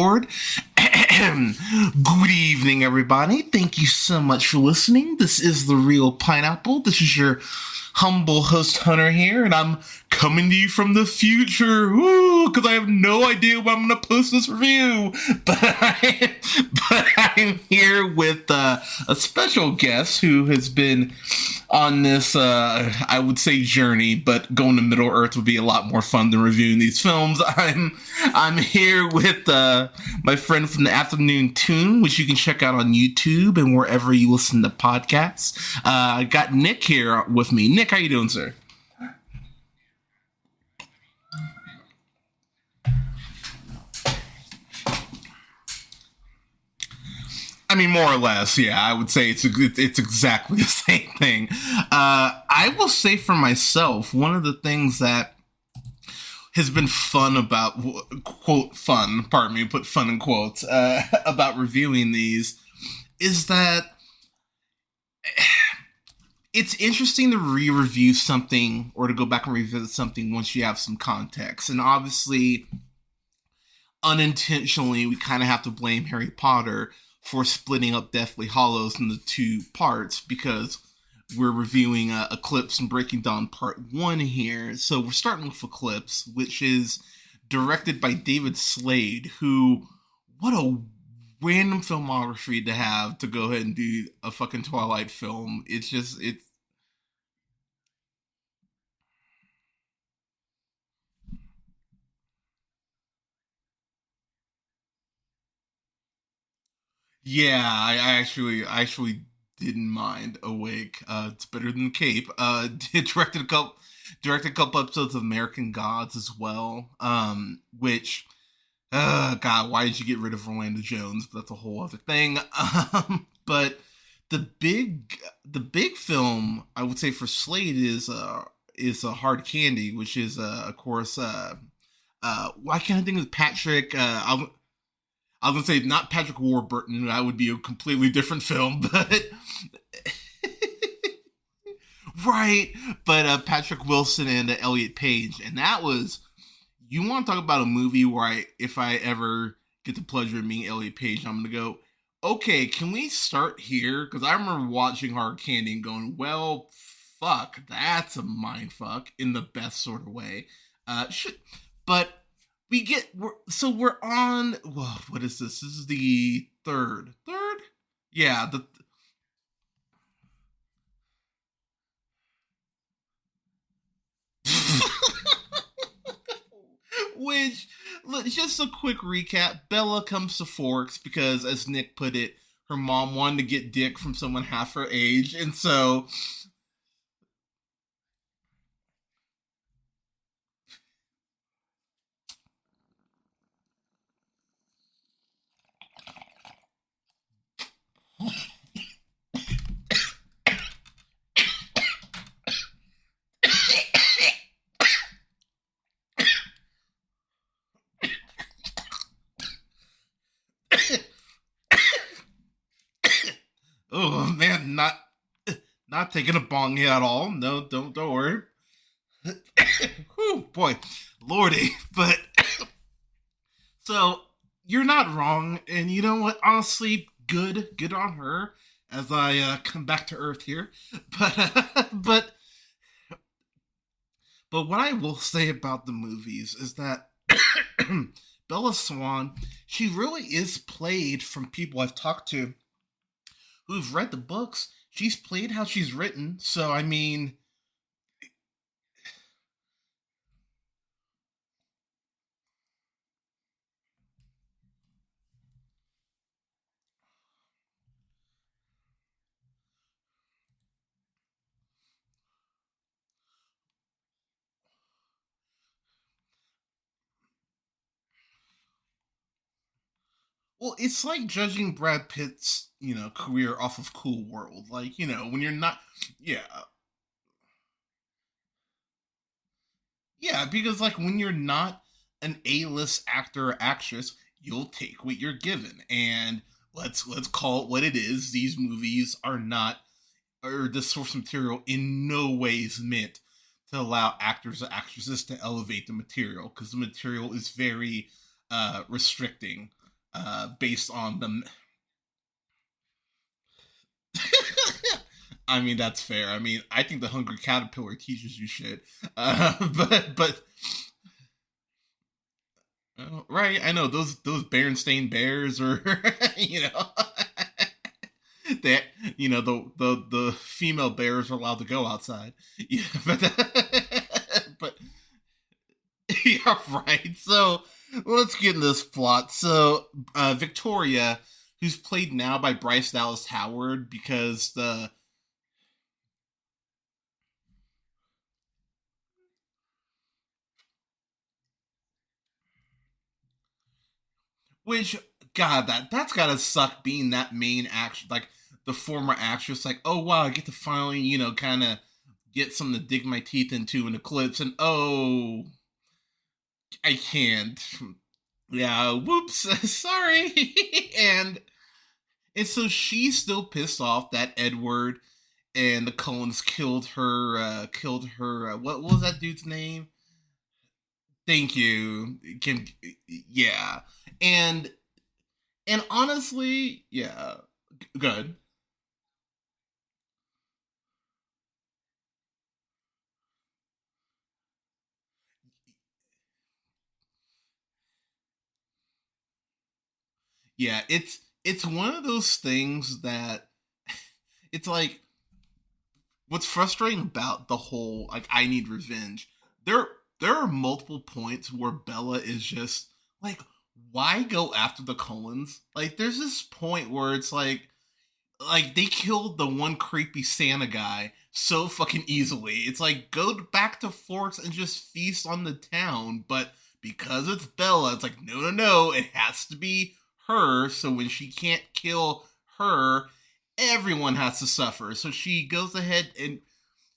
record. Good evening, everybody. Thank you so much for listening. This is The Real Pineapple. This is your humble host, Hunter, here, and I'm coming to you from the future. Because I have no idea when I'm going to post this review. But I'm here with a special guest who has been on this, I would say, journey, but going to Middle Earth would be a lot more fun than reviewing these films. I'm here with my friend from the Afternoon Tune, which you can check out on YouTube and wherever you listen to podcasts. I got Nick here with me. Nick, how you doing, sir? I mean, more or less, yeah. I would say it's exactly the same thing. I will say for myself, one of the things that has been fun about, quote, fun, pardon me, put fun in quotes, about reviewing these is that it's interesting to re-review something or to go back and revisit something once you have some context. And obviously, unintentionally, we kind of have to blame Harry Potter for splitting up Deathly Hallows into two parts because we're reviewing Eclipse and Breaking Dawn Part 1 here. So we're starting with Eclipse, which is directed by David Slade, who, what a random filmography to have to go ahead and do a fucking Twilight film. It's yeah, I actually didn't mind Awake. It's better than Cape. Directed a couple episodes of American Gods as well. Which, God, why did you get rid of Orlando Jones? But that's a whole other thing. But the big film I would say for Slade is Hard Candy, which is of course why can't I think of Patrick? I was gonna say not Patrick Warburton. That would be a completely different film, but right. But Patrick Wilson and Elliot Page, and that was. You want to talk about a movie where if I ever get the pleasure of meeting Elliot Page, I'm gonna go. Okay, can we start here? Because I remember watching Hard Candy and going, well, fuck, that's a mind fuck in the best sort of way. But we're on. Whoa, what is this? This is the third. Yeah, the which just a quick recap. Bella comes to Forks because, as Nick put it, her mom wanted to get dick from someone half her age, and so oh man, not taking a bong hit at all. No, don't worry. Whew, boy, lordy. But so you're not wrong, and you know what? Honestly, good on her. As I come back to Earth here, but but what I will say about the movies is that Bella Swan, she really is played from people I've talked to who've read the books. She's played how she's written, so I mean, well, it's like judging Brad Pitt's, career off of Cool World. Like, when you're not, yeah, yeah, because like when you're not an A-list actor or actress, you'll take what you're given, and let's call it what it is. These movies are not, or this source material in no ways meant to allow actors or actresses to elevate the material because the material is very restricting based on the. I mean, that's fair. I mean, I think the Hungry Caterpillar teaches you shit. But right, I know those Berenstain Bears, or you know, that the female bears are allowed to go outside. Yeah, but yeah, right. So let's get into this plot. So Victoria, who's played now by Bryce Dallas Howard, because the which God, that's gotta suck being that main action, like the former actress. Like, oh wow, I get to finally kind of get something to dig my teeth into in Eclipse, and oh, I can't. Yeah, whoops, sorry. and and so she's still pissed off that Edward and the Cullens killed her. Killed her. What was that dude's name? Thank you. Yeah, and and honestly, yeah, good. Yeah, it's one of those things that it's like what's frustrating about the whole like I need revenge. There there are multiple points where Bella is just like, why go after the Cullens? Like there's this point where it's like they killed the one creepy Santa guy so fucking easily. It's like go back to Forks and just feast on the town, but because it's Bella, it's like no, no, no, it has to be her. So when she can't kill her, everyone has to suffer. So she goes ahead and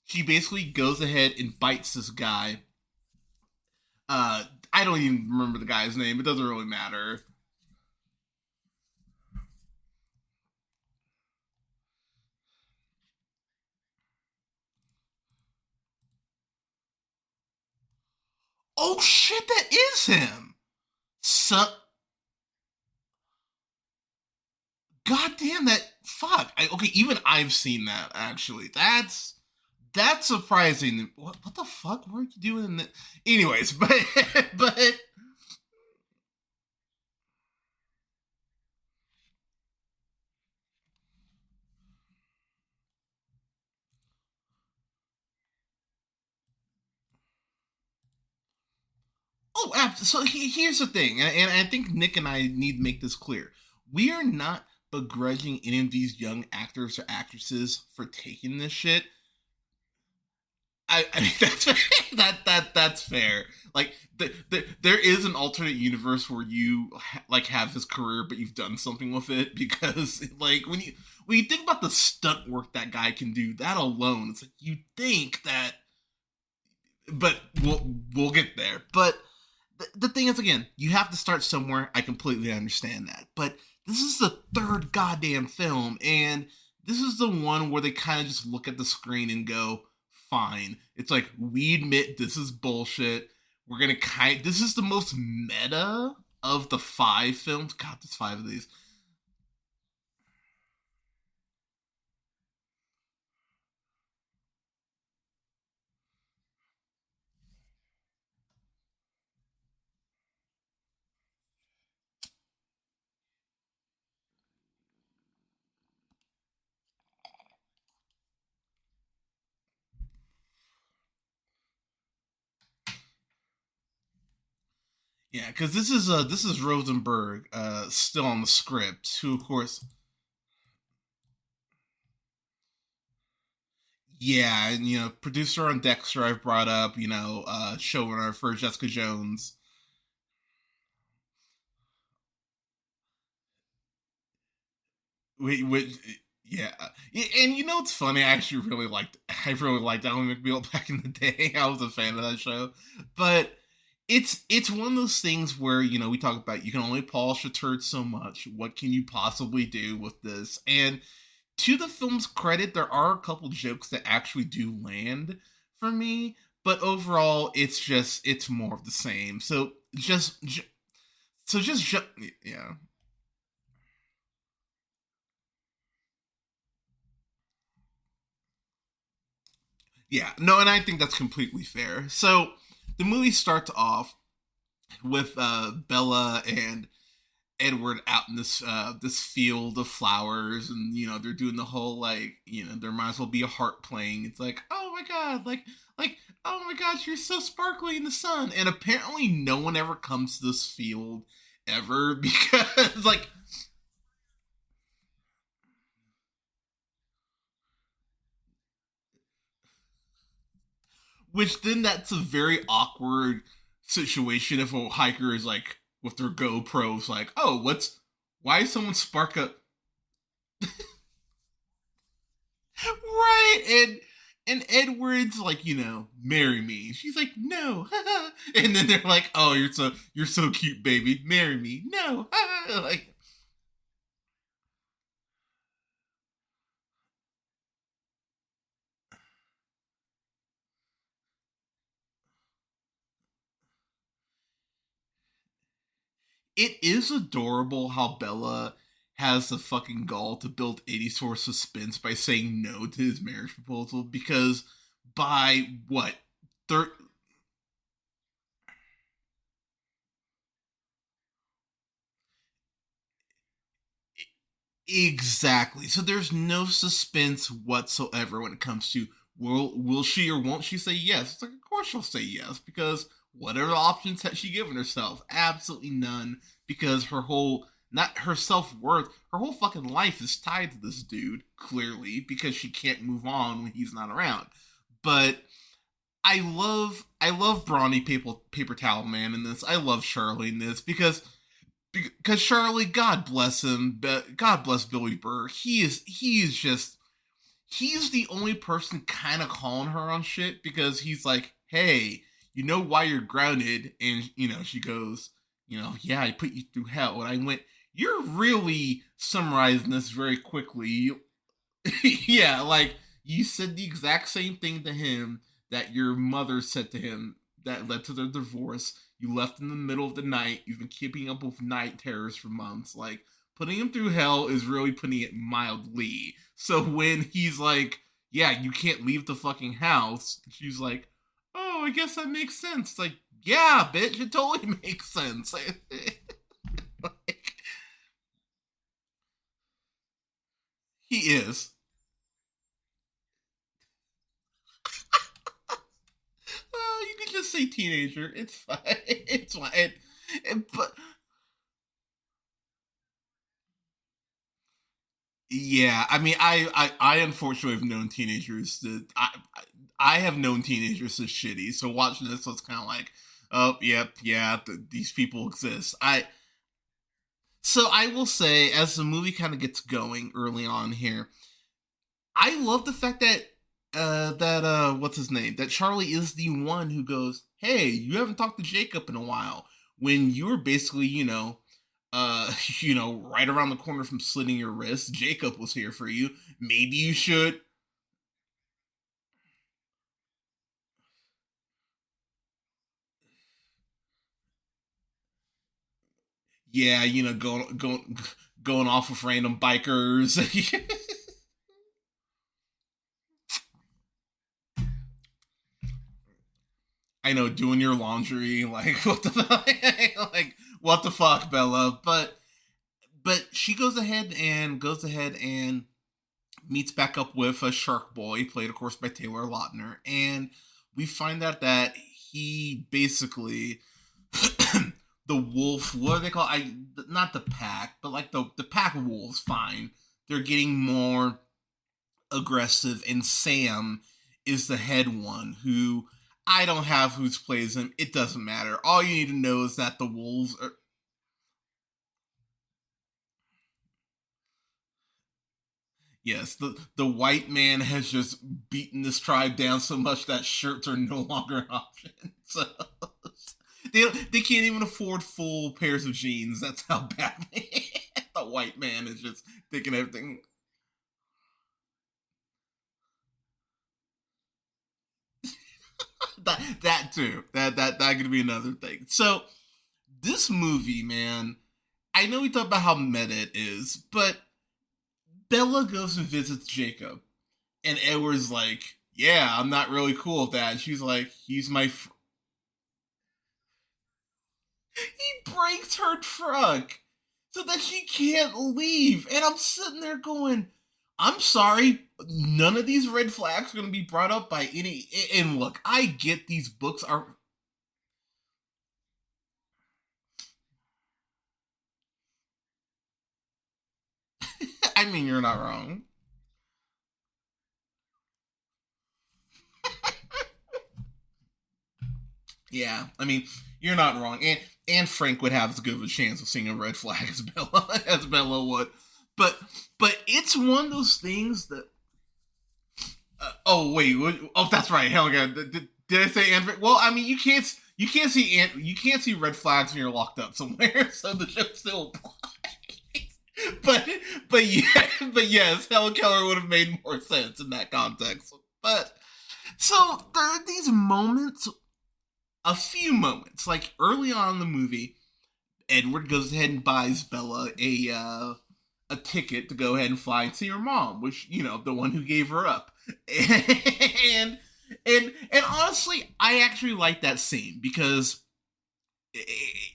she basically goes ahead and bites this guy. I don't even remember the guy's name. It doesn't really matter. Oh shit, that is him. So God damn that fuck. Okay, even I've seen that actually. That's surprising. What the fuck were you doing in the anyways, but but so here's the thing, and I think Nick and I need to make this clear. We are not begrudging any of these young actors or actresses for taking this shit. I mean that's that's fair. Like there is an alternate universe where you like have his career, but you've done something with it because like when you think about the stunt work that guy can do, that alone, it's like you think that, but we'll get there. But the thing is, again, you have to start somewhere. I completely understand that, but this is the third goddamn film, and this is the one where they kind of just look at the screen and go, "Fine." It's like we admit this is bullshit. We're gonna kind. This is the most meta of the five films. God, there's five of these. Yeah, because this is Rosenberg, still on the script. Who, of course, yeah, and producer on Dexter. I've brought up, showrunner for Jessica Jones. Which, yeah, and it's funny. I really liked Alan McBeal back in the day. I was a fan of that show, but it's one of those things where we talk about you can only polish a turd so much. What can you possibly do with this? And to the film's credit, there are a couple jokes that actually do land for me, but overall, it's more of the same. So just yeah. Yeah, no, and I think that's completely fair. So the movie starts off with Bella and Edward out in this field of flowers, and they're doing the whole like there might as well be a harp playing. It's like, oh my god, like oh my gosh, you're so sparkly in the sun, and apparently no one ever comes to this field ever because like which then that's a very awkward situation if a hiker is like with their GoPros like, oh, why is someone spark up right and Edward's like, marry me. She's like, no. And then they're like, oh, you're so cute, baby. Marry me. No. Like it is adorable how Bella has the fucking gall to build any sort of suspense by saying no to his marriage proposal because by what third exactly. So there's no suspense whatsoever when it comes to will she or won't she say yes? It's like of course she'll say yes because what other options has she given herself? Absolutely none. Because her whole not her self worth, her whole fucking life is tied to this dude, clearly, because she can't move on when he's not around. But I love Brawny Paper Towel Man in this. I love Charlie in this because Charlie, God bless him, but God bless Billy Burr. He is just he's the only person kind of calling her on shit because he's like, hey, you know why you're grounded, and she goes, yeah, I put you through hell, and I went, you're really summarizing this very quickly. Yeah, like you said the exact same thing to him that your mother said to him that led to their divorce. You left in the middle of the night. You've been keeping up with night terrors for months. Like putting him through hell is really putting it mildly. So when he's like, "Yeah, you can't leave the fucking house," she's like, "Oh, I guess that makes sense." Like, yeah, bitch, it totally makes sense. He is. You can just say teenager. It's fine. It's fine. But yeah, I mean, I unfortunately have known teenagers that I have known teenagers that's shitty. So watching this was kind of like, oh, yep, yeah, these people exist. I will say, as the movie kind of gets going early on here, I love the fact that what's his name? That Charlie is the one who goes, "Hey, you haven't talked to Jacob in a while." When you were basically, right around the corner from slitting your wrist, Jacob was here for you. Maybe you should, yeah, going off with random bikers. I know, doing your laundry, like what the like what the fuck, Bella? But she goes ahead and meets back up with a Shark Boy, played of course by Taylor Lautner, and we find out that he basically the wolf. What do they call? Not the pack, but like the pack wolves. Fine, they're getting more aggressive, and Sam is the head one who. I don't have who's plays him. It doesn't matter. All you need to know is that the wolves are. Yes, the white man has just beaten this tribe down so much that shirts are no longer an option. So they can't even afford full pairs of jeans. That's how bad the white man is just taking everything. That too. That could be another thing. So this movie, man, I know we talked about how meta it is, but Bella goes and visits Jacob, and Edward's like, yeah, I'm not really cool with that. And she's like, he's my. He breaks her truck so that she can't leave. And I'm sitting there going, I'm sorry, none of these red flags are going to be brought up by any. And look, I get these books are. I mean, you're not wrong. Yeah, I mean, you're not wrong. And Frank would have as good of a chance of seeing a red flag as Bella would. But but it's one of those things that. Oh wait, oh that's right. Hell yeah, did I say Ant? Well, I mean, you can't see red flags when you're locked up somewhere, so the joke still applies. but but yes, Helen Keller would have made more sense in that context. But so there are these moments, a few moments, like early on in the movie, Edward goes ahead and buys Bella a ticket to go ahead and fly and see her mom, which, you know, the one who gave her up. and and honestly, I actually like that scene because,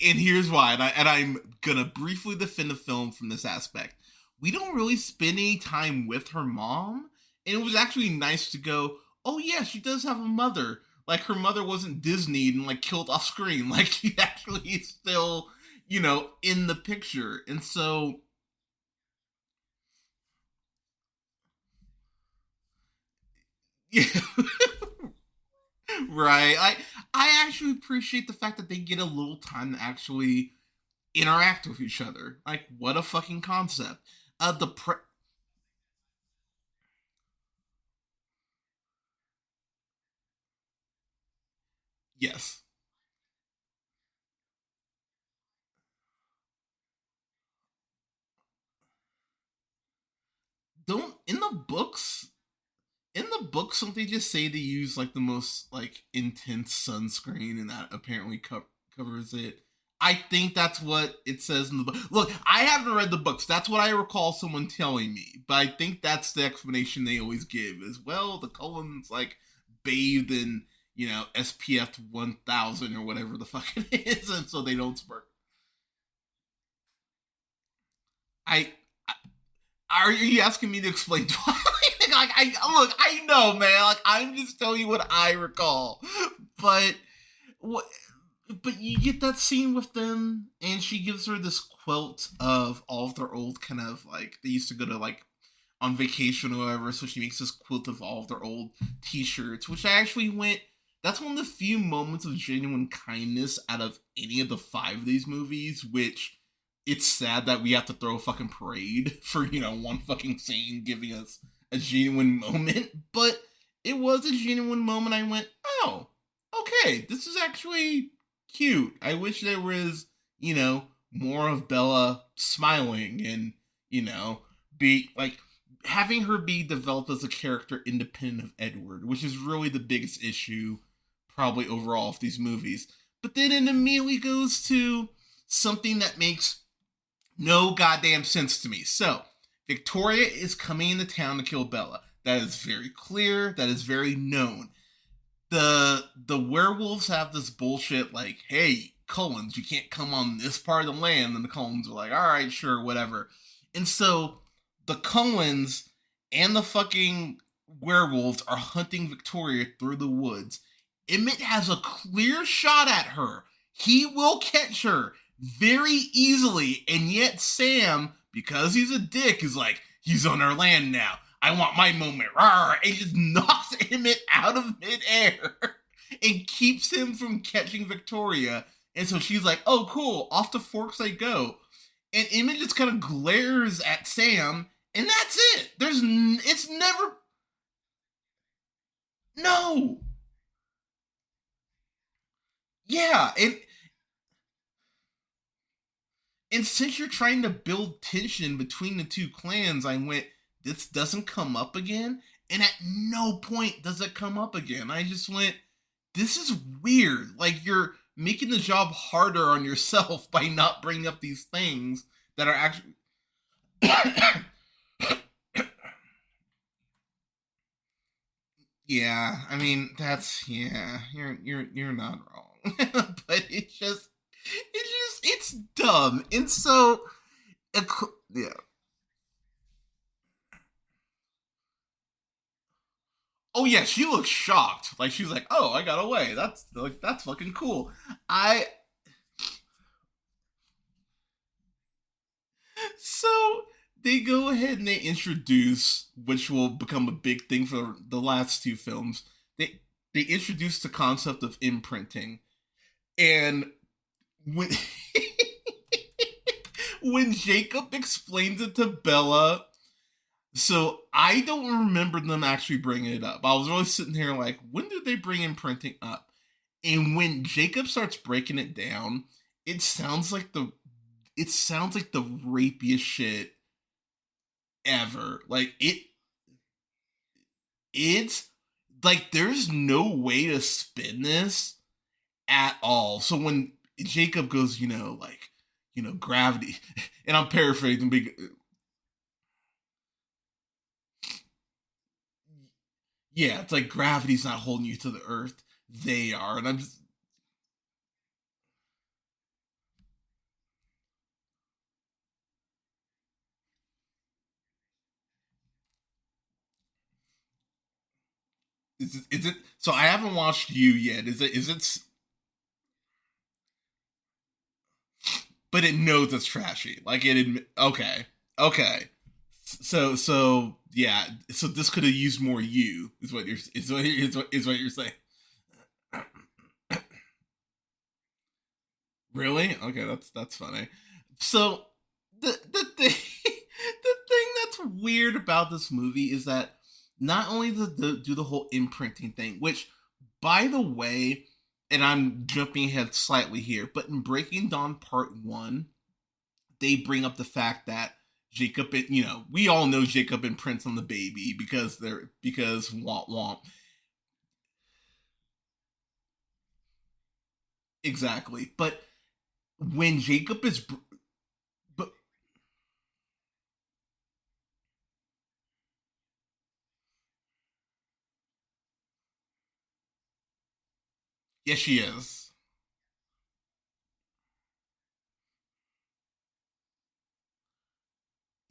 and here's why, and I'm gonna briefly defend the film from this aspect. We don't really spend any time with her mom, and it was actually nice to go, oh yeah, she does have a mother. Like her mother wasn't Disneyed and like killed off screen. Like she actually is still, you know, in the picture. And so yeah, right. I actually appreciate the fact that they get a little time to actually interact with each other. Like what a fucking concept. The yes. Don't in the books don't they just say to use like the most like intense sunscreen and that apparently covers it. I think that's what it says in the book. Look, I haven't read the books. That's what I recall someone telling me. But I think that's the explanation they always give is, well, the Cullens like bathed in, you know, SPF 1000 or whatever the fuck it is, and so they don't spark. I Are you asking me to explain Twilight? Like, look, I know, man. Like, I'm just telling you what I recall. But what? But you get that scene with them, and she gives her this quilt of all of their old kind of like they used to go to like on vacation or whatever. So she makes this quilt of all of their old T-shirts, which I actually went. That's one of the few moments of genuine kindness out of any of the five of these movies, which it's sad that we have to throw a fucking parade for, you know, one fucking scene giving us a genuine moment, but it was a genuine moment. I went, oh, okay, this is actually cute. I wish there was, you know, more of Bella smiling and, you know, be like having her be developed as a character independent of Edward, which is really the biggest issue probably overall of these movies. But then it immediately goes to something that makes no goddamn sense to me. So, Victoria is coming into town to kill Bella. That is very clear. That is very known. The werewolves have this bullshit like, hey, Cullens, you can't come on this part of the land. And the Cullens are like, all right, sure, whatever. And so the Cullens and the fucking werewolves are hunting Victoria through the woods. Emmett has a clear shot at her. He will catch her very easily, and yet Sam, because he's a dick, is like, he's on our land now. I want my moment. Rawr, and just knocks Emmett out of midair and keeps him from catching Victoria. And so she's like, oh, cool, off the forks I go. And Emmett just kind of glares at Sam, and that's it. It's never, no. Yeah, and since you're trying to build tension between the two clans, I went, this doesn't come up again. And at no point does it come up again. I just went, this is weird. Like you're making the job harder on yourself by not bringing up these things that are actually. Yeah, I mean that's yeah. You're not wrong, but it's dumb, and so yeah. Oh yeah, she looks shocked. Like she's like, "Oh, I got away. That's fucking cool." I So they go ahead and they introduce, which will become a big thing for the last two films. They introduce the concept of imprinting, and when when Jacob explains it to Bella, so I don't remember them actually bringing it up. I was really sitting here like, when did they bring imprinting up? And when Jacob starts breaking it down, it sounds like the rapiest shit ever. It's like there's no way to spin this at all. So when Jacob goes, gravity, and I'm paraphrasing, yeah, it's like gravity's not holding you to the earth. They are, and I'm just, is it? So I haven't watched you yet. Is it? But it knows it's trashy. Like okay, okay. So yeah. So this could have used more you. Is what you're saying. Really? Okay, that's funny. So the thing the thing that's weird about this movie is that not only do the whole imprinting thing, which by the way, and I'm jumping ahead slightly here, but in Breaking Dawn Part One, they bring up the fact that Jacob, we all know Jacob imprints on the baby because womp womp. Exactly. But when Jacob is, but yes, she is.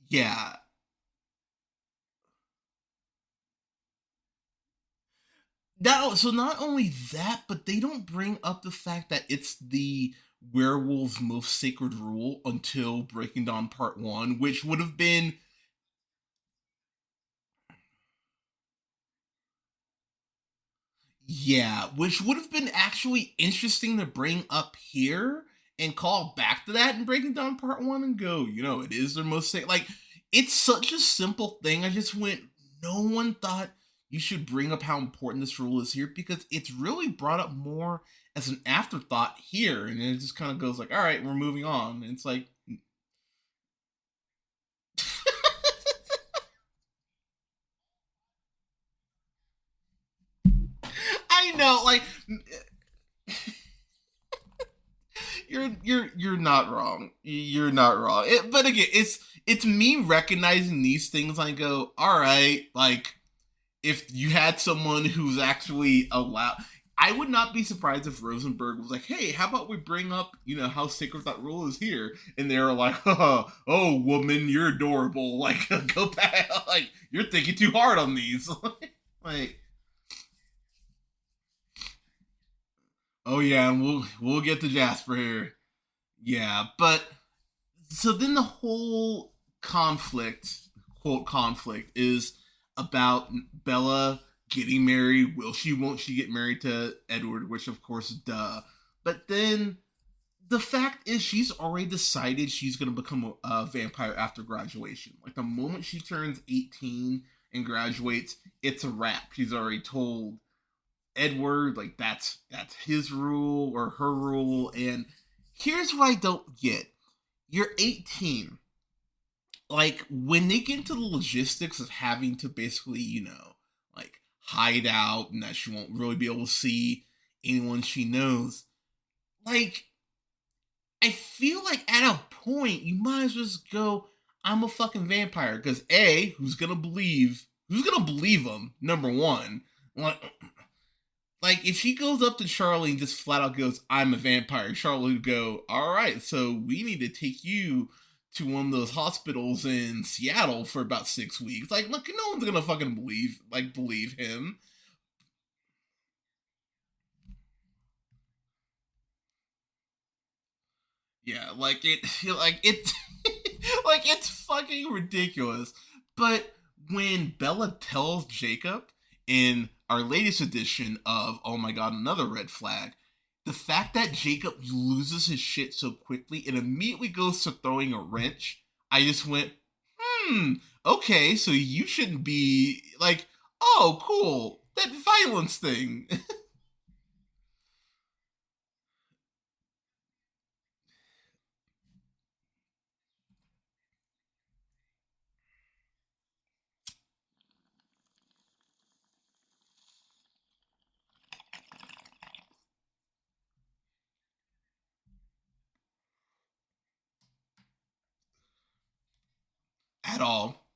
Yeah. So not only that, but they don't bring up the fact that it's the werewolf's most sacred rule until Breaking Dawn Part One, which would have been, yeah, which would have been actually interesting to bring up here and call back to that in Breaking Dawn Part One and go, it is their most sacred. Like, it's such a simple thing. I just went, no one thought you should bring up how important this rule is here because it's really brought up more as an afterthought here, and it just kind of goes like, all right, we're moving on. And it's like, I know, like you're not wrong. You're not wrong. But again, it's me recognizing these things. I go, all right, like if you had someone who's actually allowed. I would not be surprised if Rosenberg was like, "Hey, how about we bring up, how sacred that rule is here?" And they were like, "Oh, woman, you're adorable. Like, go back. Like, you're thinking too hard on these." Like, oh yeah, and we'll get to Jasper here. Yeah, but so then the whole conflict, quote conflict, is about Bella getting married. Will she? Won't she get married to Edward? Which of course, duh. But then the fact is, she's already decided she's going to become a vampire after graduation. Like the moment she turns 18 and graduates, it's a wrap. She's already told Edward like that's his rule or her rule. And here's what I don't get: you're 18, like when they get into the logistics of having to basically, like hide out and that she won't really be able to see anyone she knows, like I feel like at a point you might as well just go, I'm a fucking vampire. Because A, who's gonna believe him, number one. Like if she goes up to Charlie and just flat out goes, "I'm a vampire," Charlie would go, "All right, so we need to take you to one of those hospitals in Seattle for about 6 weeks." Like, look, no one's gonna fucking believe him. Yeah, like it, like it's fucking ridiculous. But when Bella tells Jacob in our latest edition of Oh My God, Another Red Flag, the fact that Jacob loses his shit so quickly and immediately goes to throwing a wrench, I just went, okay, so you shouldn't be like, oh, cool, that violence thing. At all.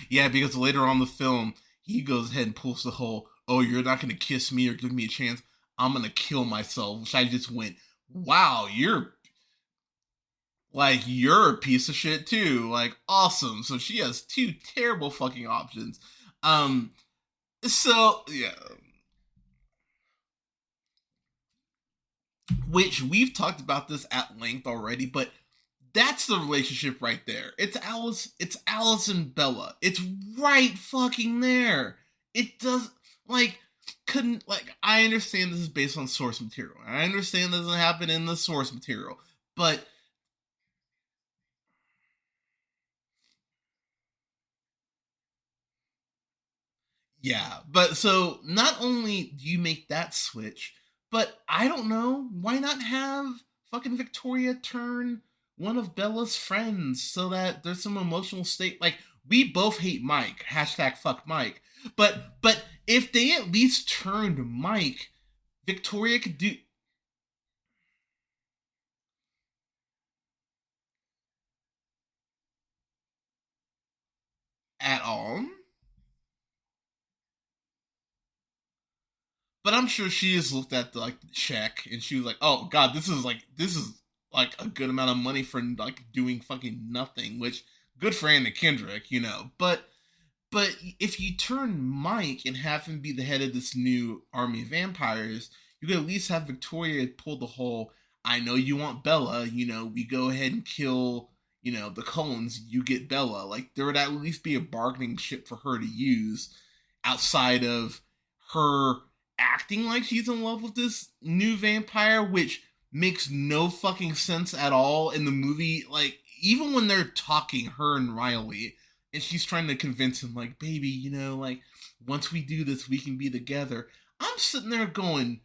Yeah, because later on in the film, he goes ahead and pulls the whole, "Oh, you're not going to kiss me or give me a chance. I'm going to kill myself," which I just went, "Wow, you're a piece of shit too. Like, awesome." So she has two terrible fucking options. Um, so yeah, which we've talked about this at length already, but that's the relationship right there. It's Alice and Bella. It's right fucking there. It does like couldn't like I understand this is based on source material. I understand this doesn't happen in the source material. But yeah, but so not only do you make that switch, but I don't know, why not have fucking Victoria turn one of Bella's friends so that there's some emotional state like we both hate Mike, hashtag fuck Mike. But if they at least turned Mike, Victoria could do at all. But I'm sure she has looked at the like the check and she was like, "Oh God, this is like a good amount of money for like doing fucking nothing." Which good for Anna Kendrick, you know. But if you turn Mike and have him be the head of this new army of vampires, you could at least have Victoria pull the whole, "I know you want Bella, we go ahead and kill, the Cullens, you get Bella." Like, there would at least be a bargaining chip for her to use outside of her acting like she's in love with this new vampire, which makes no fucking sense at all in the movie. Like, even when they're talking, her and Riley, and she's trying to convince him, like, "Baby, like, once we do this, we can be together." I'm sitting there going,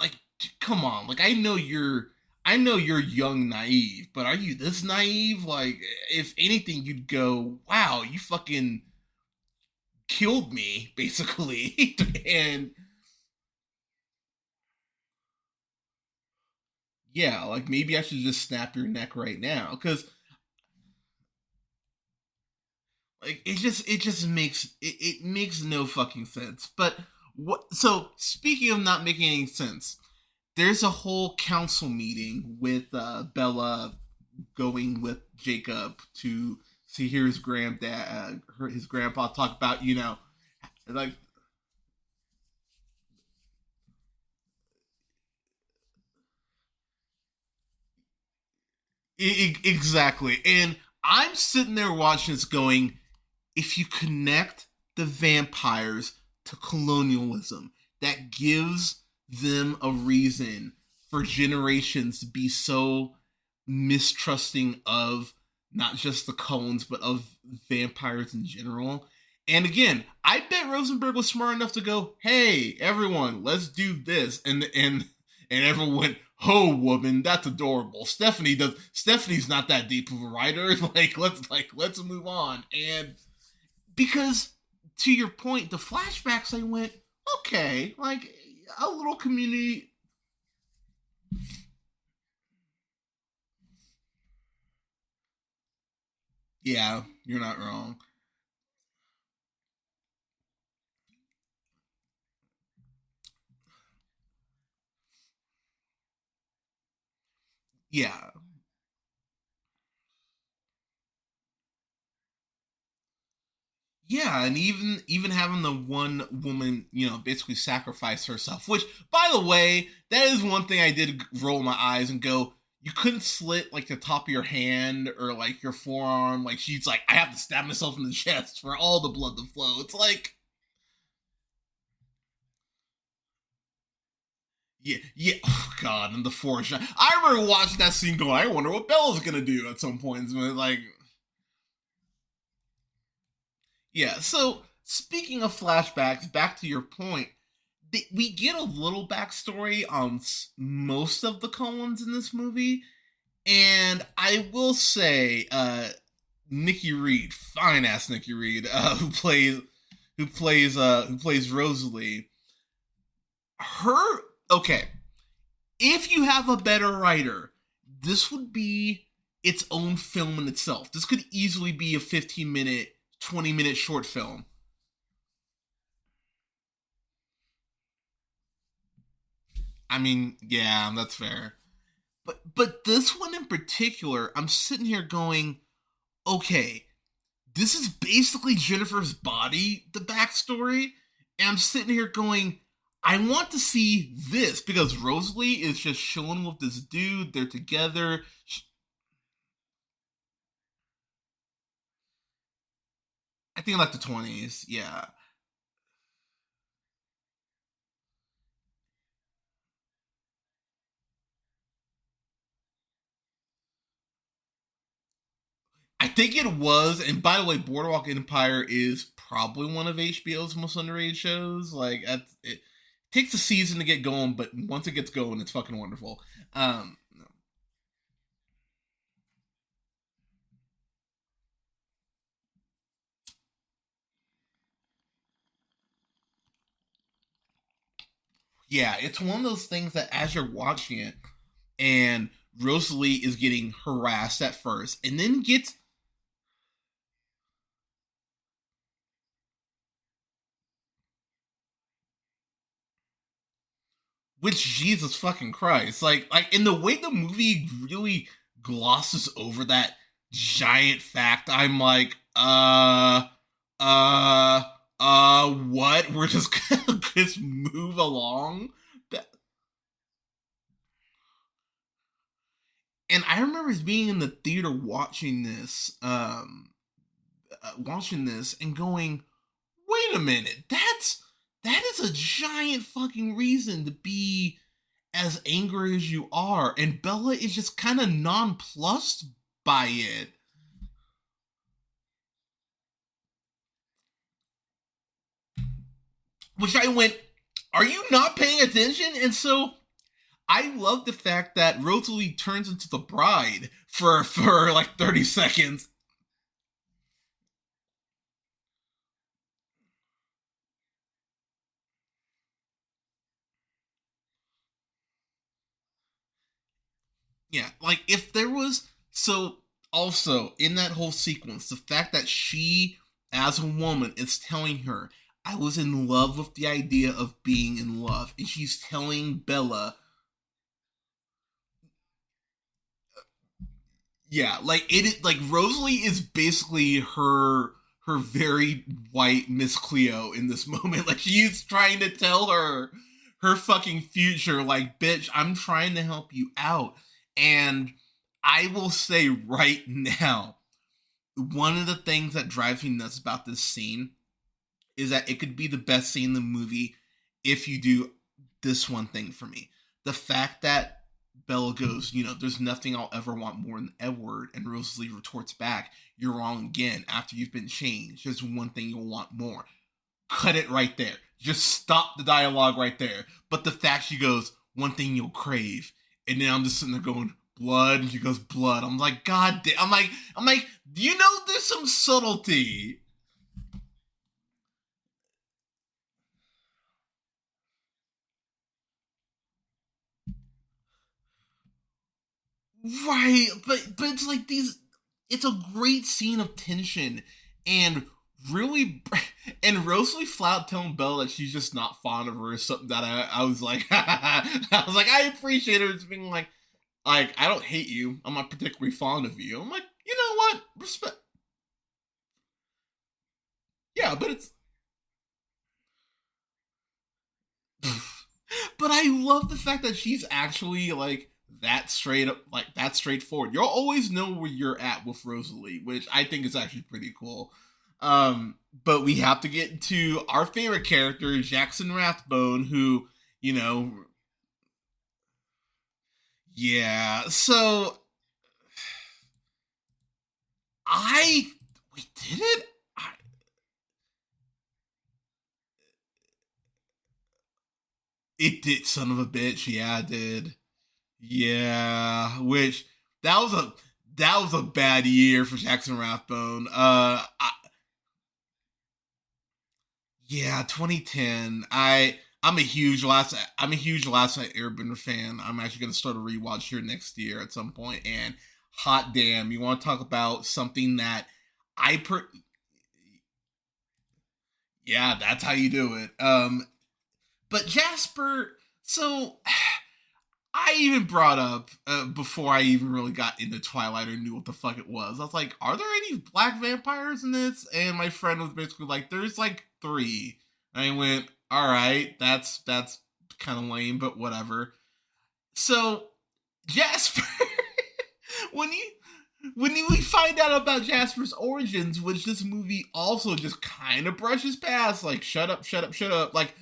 like, come on, like, I know you're young, naive, but are you this naive? Like, if anything, you'd go, "Wow, you fucking killed me," basically. And yeah, like maybe I should just snap your neck right now, because like it just makes no fucking sense. But what? So speaking of not making any sense, there's a whole council meeting with Bella going with Jacob to see hear his granddad, his grandpa talk about, like exactly. And I'm sitting there watching this going, if you connect the vampires to colonialism, that gives them a reason for generations to be so mistrusting of not just the Coens, but of vampires in general. And again, I bet Rosenberg was smart enough to go, "Hey, everyone, let's do this," and everyone went, "Oh, woman, that's adorable." Stephanie's not that deep of a writer. Let's move on. And because to your point, the flashbacks, I went, okay, like a little community. Yeah, you're not wrong. Yeah. Yeah, and even having the one woman, basically sacrifice herself. Which, by the way, that is one thing I did roll my eyes and go, you couldn't slit like the top of your hand or like your forearm. Like she's like, I have to stab myself in the chest for all the blood to flow. It's like, yeah, yeah. Oh God, and the force. I remember watching that scene going, I wonder what Bella's gonna do at some point. Like, yeah. So speaking of flashbacks, back to your point, we get a little backstory on most of the Coens in this movie, and I will say, Nikki Reed, fine ass Nikki Reed, who plays Rosalie. Her okay. If you have a better writer, this would be its own film in itself. This could easily be a 15-minute, 20-minute short film. I mean, yeah, that's fair. But this one in particular, I'm sitting here going, okay, this is basically Jennifer's body, the backstory, and I'm sitting here going, I want to see this because Rosalie is just chilling with this dude. They're together. I think like the 20s. Yeah. I think it was. And by the way, Boardwalk Empire is probably one of HBO's most underrated shows. Like, it takes a season to get going, but once it gets going, it's fucking wonderful. Yeah, it's one of those things that as you're watching it, and Rosalie is getting harassed at first, and then gets, which Jesus fucking Christ, like in the way the movie really glosses over that giant fact, I'm like, what? We're just gonna just move along. And I remember being in the theater watching this and going, wait a minute, that is a giant fucking reason to be as angry as you are, and Bella is just kind of nonplussed by it. Which I went, are you not paying attention? And so I love the fact that Rosalie turns into the bride for like 30 seconds. Yeah, like if there was, so also in that whole sequence, the fact that she as a woman is telling her, I was in love with the idea of being in love, and she's telling Bella, yeah, like like Rosalie is basically her very white Miss Cleo in this moment. Like she's trying to tell her fucking future, like, bitch, I'm trying to help you out. And I will say right now, one of the things that drives me nuts about this scene is that it could be the best scene in the movie if you do this one thing for me. The fact that Bella goes, there's nothing I'll ever want more than Edward, and Rosalie retorts back, you're wrong again. After you've been changed, there's one thing you'll want more. Cut it right there. Just stop the dialogue right there. But the fact she goes, one thing you'll crave, and then I'm just sitting there going, blood, and she goes, blood. I'm like, God damn. I'm like, there's some subtlety. Right, but it's like these. It's a great scene of tension, and really, and Rosalie flat telling Belle that she's just not fond of her is something that I was like, I was like, I appreciate her as being like, Like, I don't hate you. I'm not particularly fond of you. I'm like, you know what? Respect. Yeah, but it's. But I love the fact that she's actually like that straight up, like that straightforward. You'll always know where you're at with Rosalie, which I think is actually pretty cool. But we have to get into our favorite character, Jackson Rathbone, who, you know, yeah. So I we did it. It did, son of a bitch. Yeah, it did. Yeah, which that was a that was a bad year for Jackson Rathbone. Yeah, 2010. I'm a huge Last Night Airbender fan. I'm actually going to start a rewatch here next year at some point. And hot damn, you want to talk about something that I per yeah, that's how you do it. But Jasper, so I even brought up before I even really got into Twilight or knew what the fuck it was. I was like, "Are there any black vampires in this?" And my friend was basically like, "There's like three." And I went, "All right, that's kind of lame, but whatever." So Jasper, when you we find out about Jasper's origins, which this movie also just kind of brushes past, like shut up, shut up, shut up, like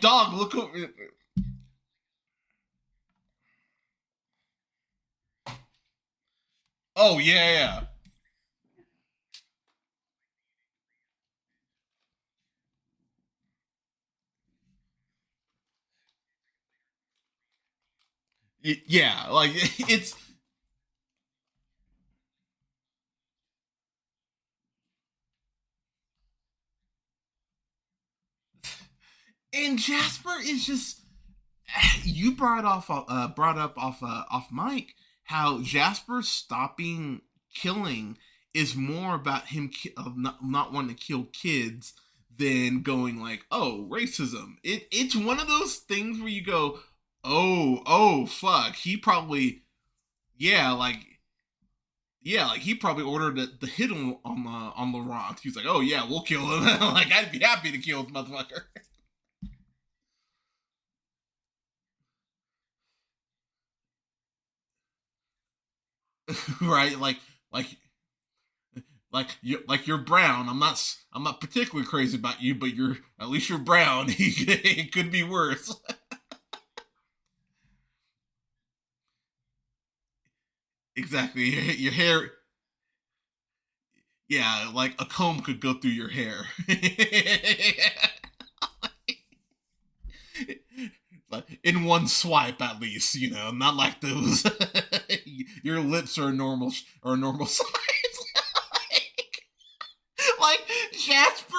dog, look over. Oh yeah, yeah, like it's and Jasper is just you brought up off Mike how Jasper stopping killing is more about him of not wanting to kill kids than going like, oh, racism. It's one of those things where you go, oh fuck, he probably yeah like yeah, like he probably ordered the hit on the rocks. He's like, oh yeah, we'll kill him. Like I'd be happy to kill this motherfucker. Right? Like you're brown. I'm not particularly crazy about you, but you're at least you're brown. It could be worse. Exactly. Your hair. Yeah, like a comb could go through your hair. Like in one swipe, at least. You know, not like those. Your lips are normal size. Like Jasper,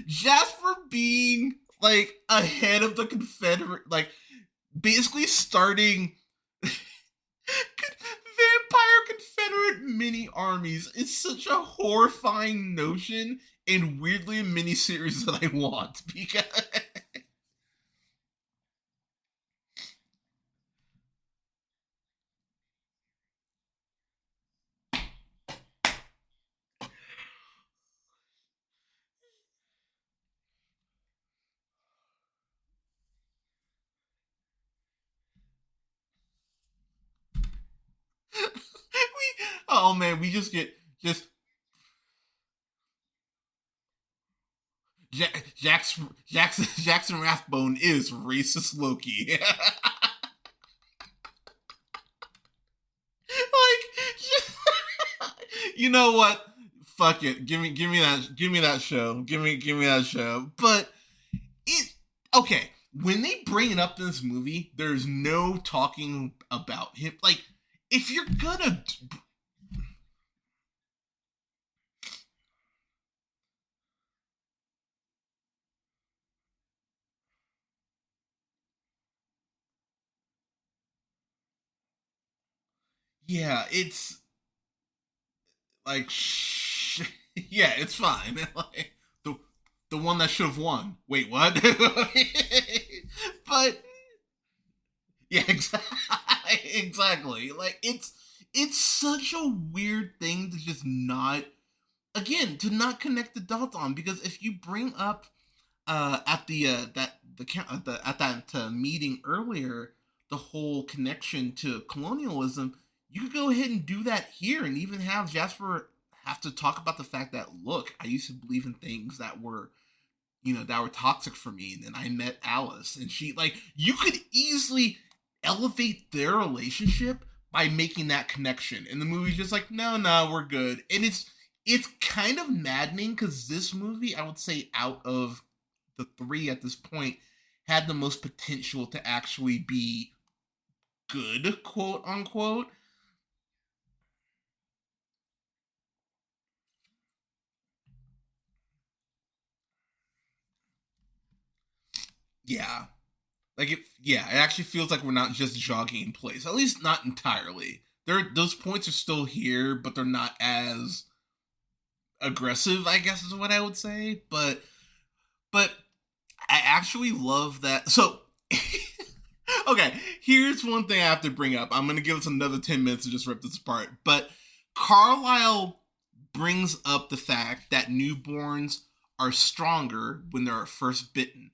Jasper being like ahead of the Confederate, like basically starting vampire Confederate mini armies is such a horrifying notion and weirdly a miniseries that I want because oh man, we just get just Jackson Rathbone is racist Loki. Like, you know what? Fuck it. give me that show. Give me that show. But it okay. When they bring it up in this movie, there's no talking about him. Like, if you're gonna, yeah, it's like, yeah, it's fine. Like, the one that should have won. Wait, what? But Yeah, exactly. Exactly. Like it's such a weird thing to just not again to not connect the dots on because if you bring up at the at that meeting earlier the whole connection to colonialism, you could go ahead and do that here and even have Jasper have to talk about the fact that look, I used to believe in things that were that were toxic for me. And then I met Alice and she like you could easily elevate their relationship by making that connection. And the movie's just like, no, we're good. And it's kind of maddening because this movie, I would say, out of the three at this point, had the most potential to actually be good, quote unquote. Yeah. It actually feels like we're not just jogging in place. At least not entirely. Those points are still here, but they're not as aggressive, I guess is what I would say. But I actually love that. So okay, here's one thing I have to bring up. I'm gonna give us another 10 minutes to just rip this apart. But Carlisle brings up the fact that newborns are stronger when they're first bitten.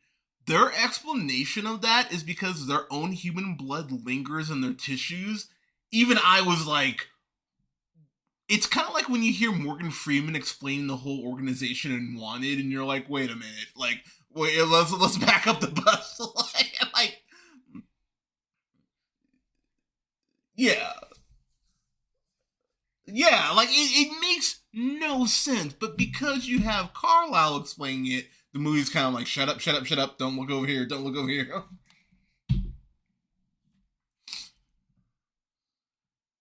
Their explanation of that is because their own human blood lingers in their tissues. Even I was like, it's kind of like when you hear Morgan Freeman explaining the whole organization in Wanted, and you're like, wait a minute, like, wait, let's back up the bus, like, yeah, yeah, like it makes no sense, but because you have Carlisle explaining it, the movie's kind of like, shut up, shut up, shut up, don't look over here, don't look over here.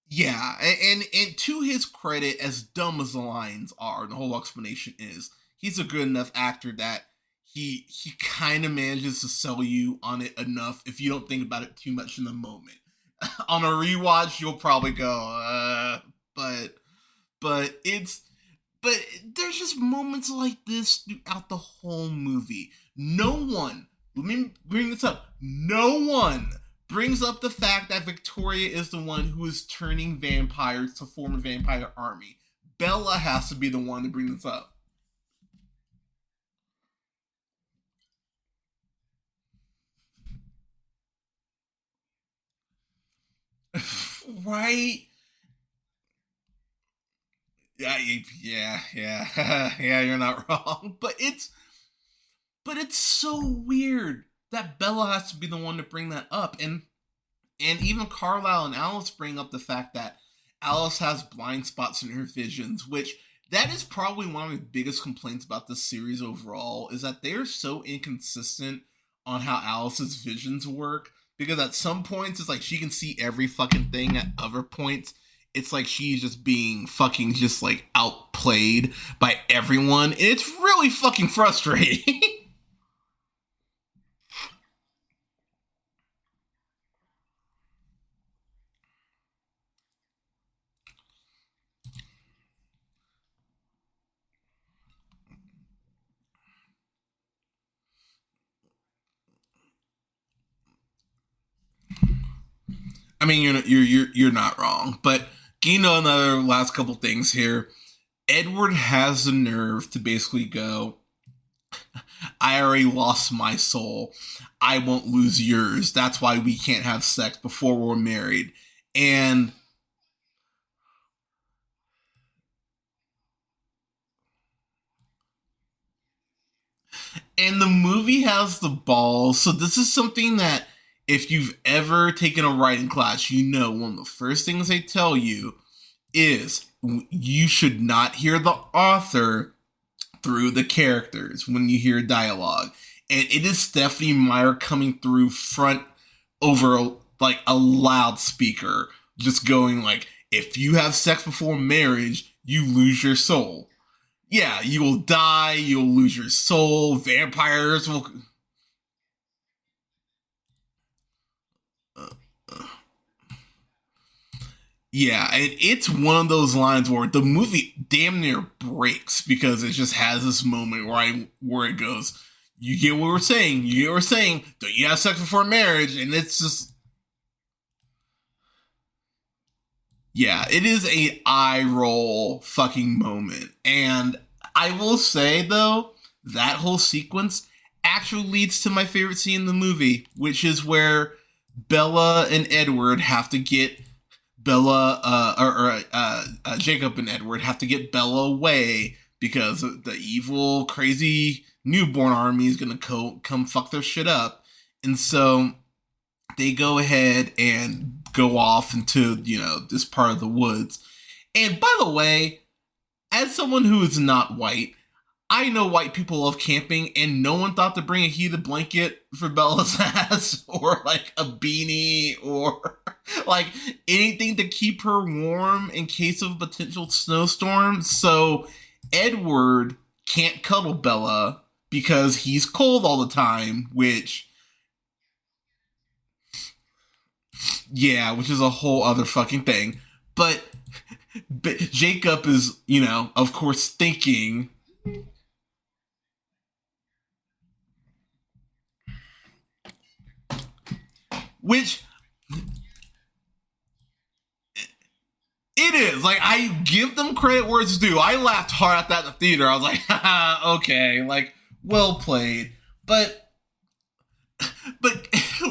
Yeah, and to his credit, as dumb as the lines are, the whole explanation is, he's a good enough actor that he kind of manages to sell you on it enough if you don't think about it too much in the moment. On a rewatch, you'll probably go, but it's but there's just moments like this throughout the whole movie. No one, let me bring this up. No one brings up the fact that Victoria is the one who is turning vampires to form a vampire army. Bella has to be the one to bring this up. Right? Yeah, yeah, you're not wrong. But it's so weird that Bella has to be the one to bring that up. And even Carlisle and Alice bring up the fact that Alice has blind spots in her visions, which that is probably one of the biggest complaints about this series overall, is that they're so inconsistent on how Alice's visions work. Because at some points it's like she can see every fucking thing, at other points it's like she's just being fucking just like outplayed by everyone. And it's really fucking frustrating. I mean, you're not wrong, but another last couple things here. Edward has the nerve to basically go, I already lost my soul. I won't lose yours. That's why we can't have sex before we're married. And the movie has the balls. So this is something that if you've ever taken a writing class, one of the first things they tell you is you should not hear the author through the characters when you hear dialogue. And it is Stephanie Meyer coming through front over like a loudspeaker, just going like, if you have sex before marriage, you lose your soul. Yeah, you will die, you'll lose your soul, vampires will. Uh, uh, yeah, and it's one of those lines where the movie damn near breaks because it just has this moment where it goes, you get what we're saying, don't you have sex before marriage, and it's just Yeah, it is a eye roll fucking moment. And I will say though, that whole sequence actually leads to my favorite scene in the movie, which is where Bella and Edward have to get Jacob and Edward have to get Bella away because the evil, crazy newborn army is gonna come fuck their shit up, and so they go ahead and go off into this part of the woods. And by the way, as someone who is not white, I know white people love camping, and no one thought to bring a heated blanket for Bella's ass, or like a beanie, or like anything to keep her warm in case of a potential snowstorm. So Edward can't cuddle Bella because he's cold all the time, which which is a whole other fucking thing. But Jacob is, of course, thinking, which it is. Like, I give them credit where it's due. I laughed hard at that in the theater. I was like, haha, okay, like, well played. But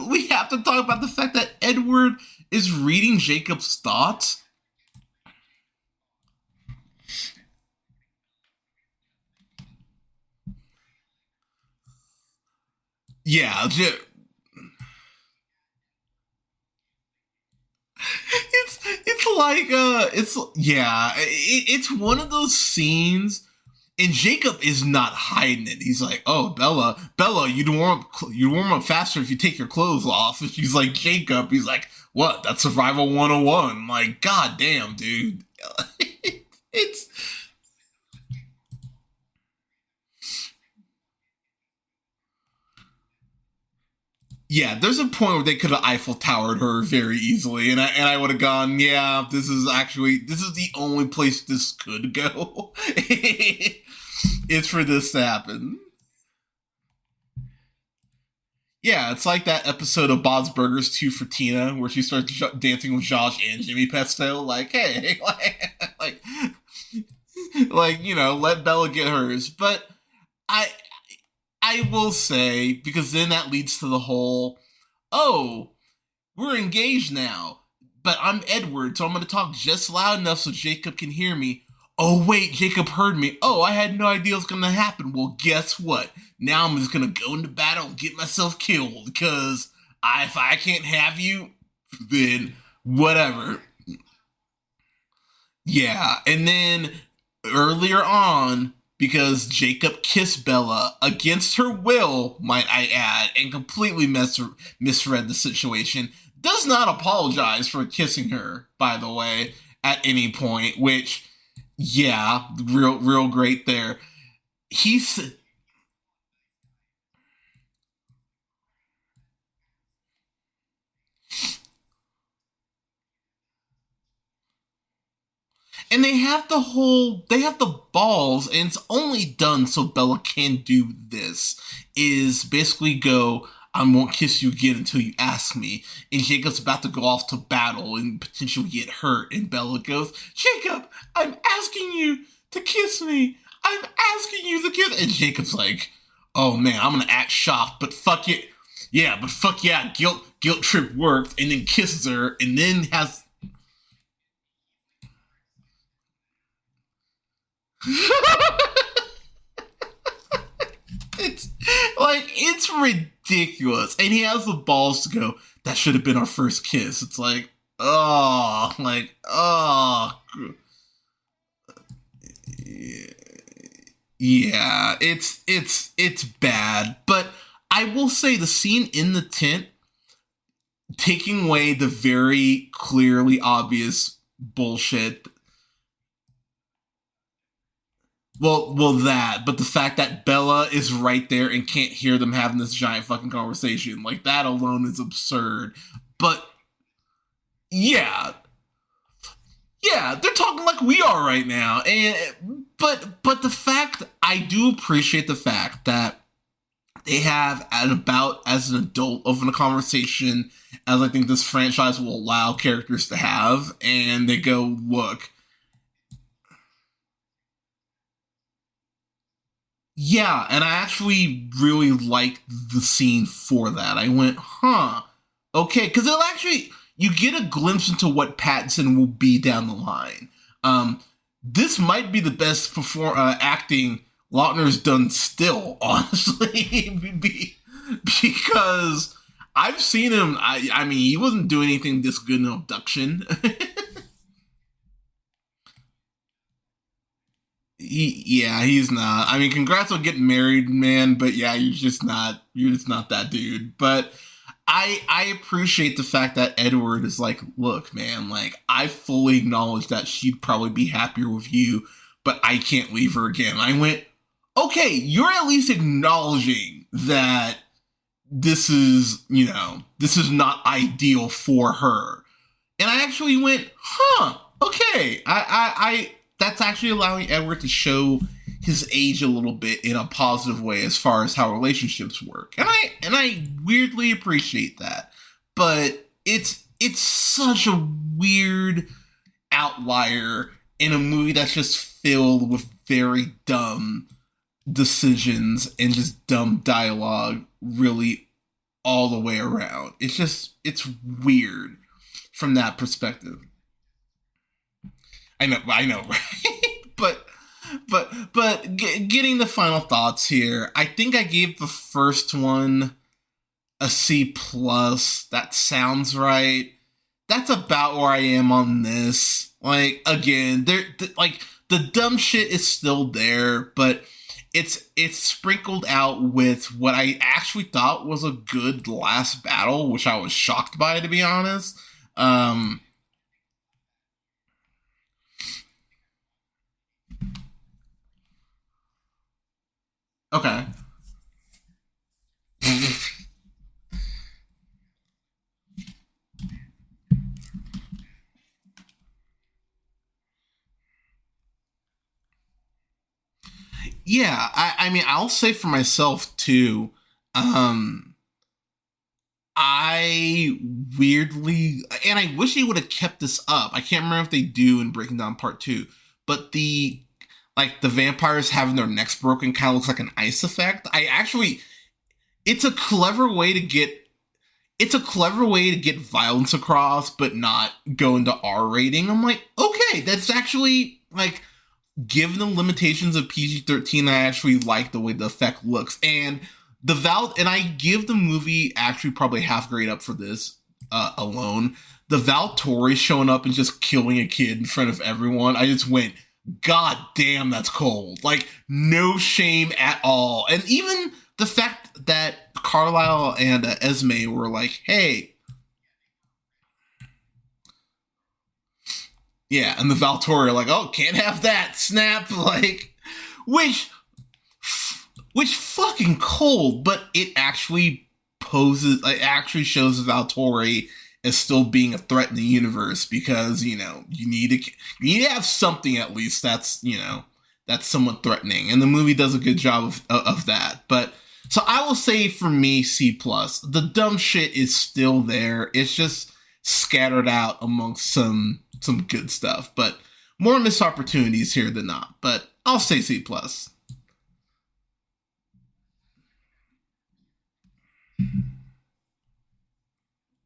we have to talk about the fact that Edward is reading Jacob's thoughts. Yeah, it's one of those scenes, and Jacob is not hiding it. He's like, "Oh, Bella, you warm up faster if you take your clothes off." And she's like, "Jacob," he's like, "What? That's survival 101." I'm like, God damn, dude. it's Yeah, there's a point where they could have Eiffel Towered her very easily, and I would have gone, yeah, this is the only place this could go. It's for this to happen. Yeah, it's like that episode of Bob's Burgers 2 for Tina, where she starts dancing with Josh and Jimmy Pesto. Like, hey, let Bella get hers. But I I will say, because then that leads to the whole, oh, we're engaged now, but I'm Edward, so I'm going to talk just loud enough so Jacob can hear me. Oh, wait, Jacob heard me. Oh, I had no idea it was going to happen. Well, guess what? Now I'm just going to go into battle and get myself killed, because if I can't have you, then whatever. Yeah, and then earlier on, because Jacob kissed Bella against her will, might I add, and completely misread the situation, does not apologize for kissing her, by the way, at any point, which, yeah, real great there. He's And they have the balls, and it's only done so Bella can do this, is basically go, I won't kiss you again until you ask me. And Jacob's about to go off to battle and potentially get hurt. And Bella goes, Jacob, I'm asking you to kiss me. I'm asking you to kiss. And Jacob's like, oh man, I'm gonna act shocked, but fuck it. Yeah, but fuck yeah, guilt trip worked, and then kisses her, and then has it's it's ridiculous. And he has the balls to go, that should have been our first kiss. It's like, oh, yeah, it's bad. But I will say the scene in the tent, taking away the very clearly obvious bullshit. But the fact that Bella is right there and can't hear them having this giant fucking conversation, like that alone is absurd. But yeah, they're talking like we are right now, and but the fact, I do appreciate the fact that they have an about as an adult of a conversation as I think this franchise will allow characters to have, and they go, look, yeah, and I actually really liked the scene for that. I went, huh, okay, because it'll actually, you get a glimpse into what Pattinson will be down the line. This might be the best acting Lautner's done still, honestly, because I've seen him. I mean, he wasn't doing anything this good in Abduction. He's not. I mean, congrats on getting married, man. But yeah, you're just not that dude. But I appreciate the fact that Edward is like, look, man, like I fully acknowledge that she'd probably be happier with you, but I can't leave her again. I went, okay, you're at least acknowledging that this is not ideal for her. And I actually went, huh, okay. I that's actually allowing Edward to show his age a little bit in a positive way as far as how relationships work. And I weirdly appreciate that. But it's such a weird outlier in a movie that's just filled with very dumb decisions and just dumb dialogue really all the way around. It's weird from that perspective. I know, right? Getting the final thoughts here, I think I gave the first one a C plus. That sounds right. That's about where I am on this. Like again, like the dumb shit is still there, but it's sprinkled out with what I actually thought was a good last battle, which I was shocked by, to be honest. Okay. Yeah, I mean, I'll say for myself too. Um, I weirdly, and I wish they would have kept this up. I can't remember if they do in Breaking Down Part Two, but the vampires having their necks broken kind of looks like an ice effect. I actually, it's a clever way to get it's a clever way to get violence across, but not go into R rating. I'm like, okay, that's actually like given the limitations of PG-13, I actually like the way the effect looks. And and I give the movie actually probably half grade up for this alone. The Valtori showing up and just killing a kid in front of everyone, I just went, God damn, that's cold. Like, no shame at all. And even the fact that Carlisle and Esme were like, hey, yeah, and the Valtori are like, oh, can't have that, snap, like, which fucking cold, but it actually shows Valtori as still being a threat in the universe because, you need to have something at least that's somewhat threatening. And the movie does a good job of that. But, so I will say for me, C+. The dumb shit is still there. It's just scattered out amongst some good stuff, but more missed opportunities here than not. But I'll say C+.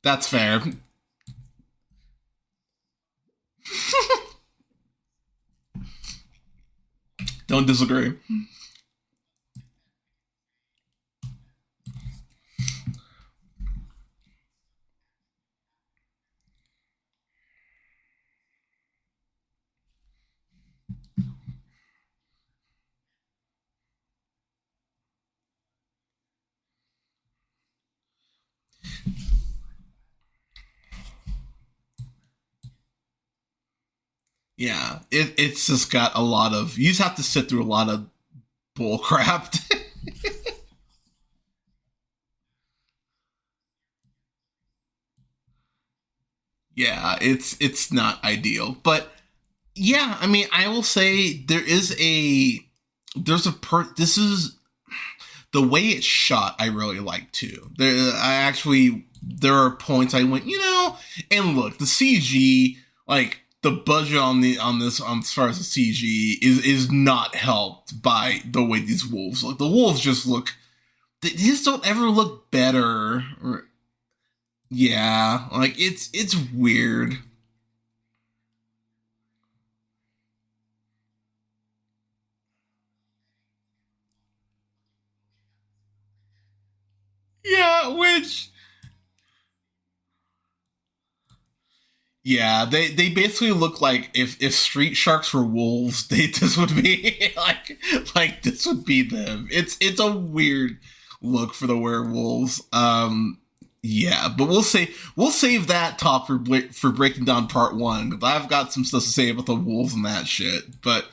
That's fair. Don't disagree. Yeah, it's just got a lot of. You just have to sit through a lot of bull crap. Yeah, it's not ideal, but yeah, I mean, I will say there's a this is the way it's shot, I really like too. There are points I went, and look, the CG, like the budget on as far as the CG is not helped by the way these wolves look. The wolves they just don't ever look better. Yeah, like it's weird. Yeah, which Yeah, they basically look like if street sharks were wolves, this would be this would be them. It's a weird look for the werewolves. Yeah, but we'll save that talk for breaking down part one, because I've got some stuff to say about the wolves and that shit. But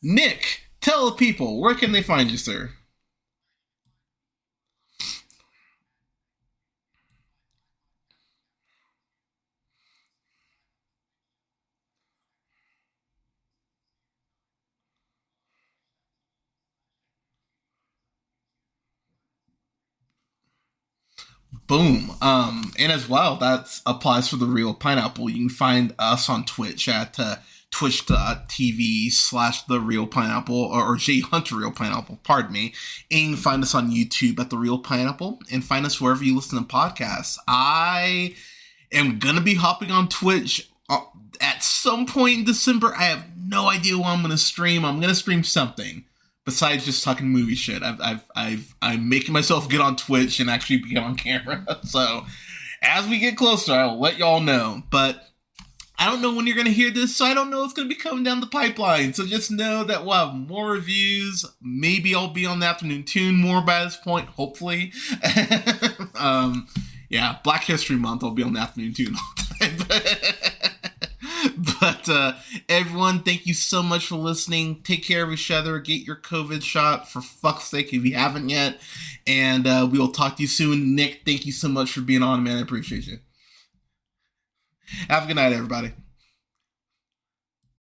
Nick, tell the people, where can they find you, sir? Boom. And as well, that applies for the Real Pineapple. You can find us on Twitch at twitch.tv/ the Real Pineapple, or J Hunter Real Pineapple, pardon me. And you can find us on YouTube at the Real Pineapple, and find us wherever you listen to podcasts. I am gonna be hopping on Twitch at some point in December. I have no idea what I'm gonna stream. I'm gonna stream something besides just talking movie shit. I'm making myself get on Twitch and actually be on camera. So as we get closer, I'll let y'all know. But I don't know when you're going to hear this, so I don't know what's going to be coming down the pipeline. So just know that we'll have more reviews. Maybe I'll be on the afternoon tune more by this point, hopefully. Yeah, Black History Month, I'll be on the afternoon tune all the time. But everyone, thank you so much for listening. Take care of each other. Get your COVID shot, for fuck's sake, if you haven't yet. And we will talk to you soon. Nick, thank you so much for being on, man. I appreciate you. Have a good night, everybody.